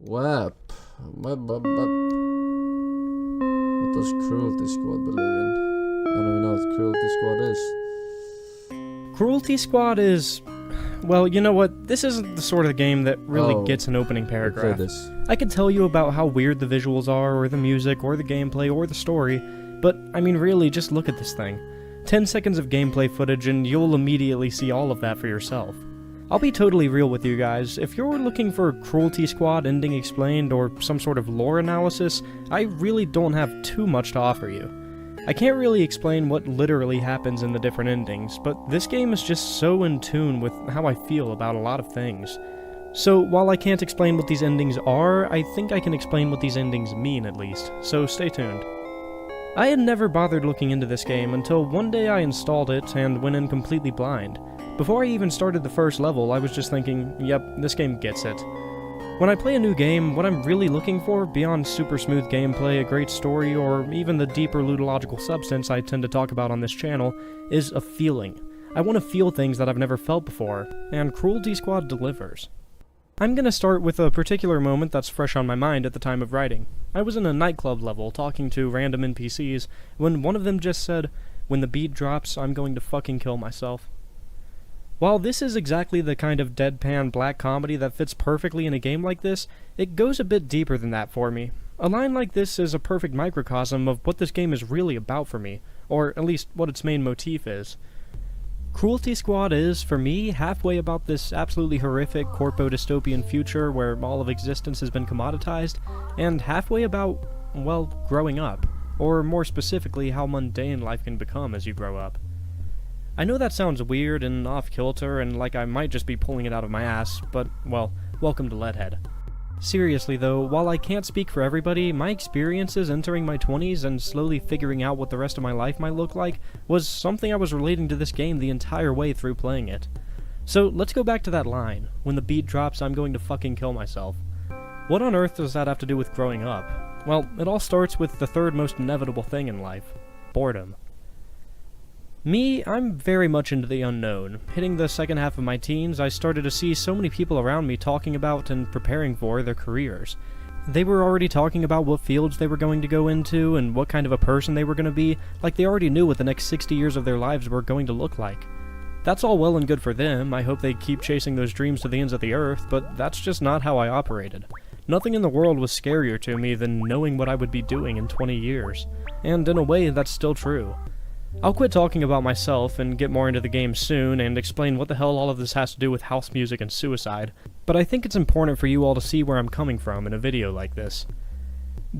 Wap. What does Cruelty Squad believe in? I don't even know what Cruelty Squad is. Cruelty Squad is... Well, you know what? This isn't the sort of game that really gets an opening paragraph. I could tell you about how weird the visuals are, or the music, or the gameplay, or the story, but, I mean, really, just look at this thing. 10 seconds of gameplay footage and you'll immediately see all of that for yourself. I'll be totally real with you guys, if you're looking for Cruelty Squad ending explained or some sort of lore analysis, I really don't have too much to offer you. I can't really explain what literally happens in the different endings, but this game is just so in tune with how I feel about a lot of things. So while I can't explain what these endings are, I think I can explain what these endings mean at least, so stay tuned. I had never bothered looking into this game until one day I installed it and went in completely blind. Before I even started the first level, I was just thinking, yep, this game gets it. When I play a new game, what I'm really looking for, beyond super smooth gameplay, a great story, or even the deeper ludological substance I tend to talk about on this channel, is a feeling. I want to feel things that I've never felt before, and Cruelty Squad delivers. I'm gonna start with a particular moment that's fresh on my mind at the time of writing. I was in a nightclub level talking to random NPCs when one of them just said, "When the beat drops, I'm going to fucking kill myself." While this is exactly the kind of deadpan black comedy that fits perfectly in a game like this, it goes a bit deeper than that for me. A line like this is a perfect microcosm of what this game is really about for me, or at least what its main motif is. Cruelty Squad is, for me, halfway about this absolutely horrific corpo-dystopian future where all of existence has been commoditized, and halfway about, well, growing up, or more specifically, how mundane life can become as you grow up. I know that sounds weird and off-kilter and like I might just be pulling it out of my ass, but, well, welcome to Leadhead. Seriously though, while I can't speak for everybody, my experiences entering my 20s and slowly figuring out what the rest of my life might look like was something I was relating to this game the entire way through playing it. So let's go back to that line, "When the beat drops, I'm going to fucking kill myself." What on earth does that have to do with growing up? Well, it all starts with the third most inevitable thing in life: boredom. Me, I'm very much into the unknown. Hitting the second half of my teens, I started to see so many people around me talking about and preparing for their careers. They were already talking about what fields they were going to go into and what kind of a person they were going to be, like they already knew what the next 60 years of their lives were going to look like. That's all well and good for them, I hope they keep chasing those dreams to the ends of the earth, but that's just not how I operated. Nothing in the world was scarier to me than knowing what I would be doing in 20 years. And in a way, that's still true. I'll quit talking about myself and get more into the game soon and explain what the hell all of this has to do with house music and suicide, but I think it's important for you all to see where I'm coming from in a video like this.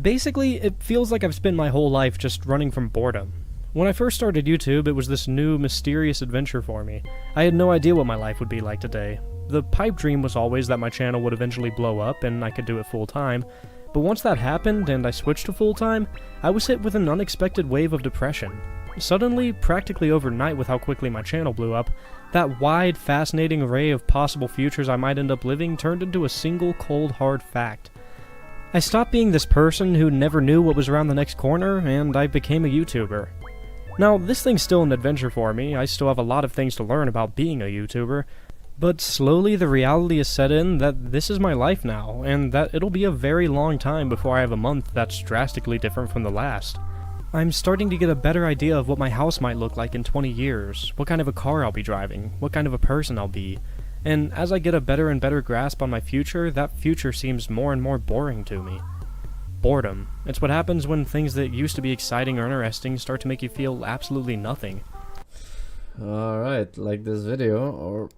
Basically, it feels like I've spent my whole life just running from boredom. When I first started YouTube, it was this new, mysterious adventure for me. I had no idea what my life would be like today. The pipe dream was always that my channel would eventually blow up and I could do it full time, but once that happened and I switched to full time, I was hit with an unexpected wave of depression. Suddenly, practically overnight with how quickly my channel blew up, that wide, fascinating array of possible futures I might end up living turned into a single cold, hard fact. I stopped being this person who never knew what was around the next corner, and I became a YouTuber. Now, this thing's still an adventure for me, I still have a lot of things to learn about being a YouTuber, but slowly the reality has set in that this is my life now, and that it'll be a very long time before I have a month that's drastically different from the last. I'm starting to get a better idea of what my house might look like in 20 years, what kind of a car I'll be driving, what kind of a person I'll be, and as I get a better and better grasp on my future, that future seems more and more boring to me. Boredom. It's what happens when things that used to be exciting or interesting start to make you feel absolutely nothing. Alright, like this video, or...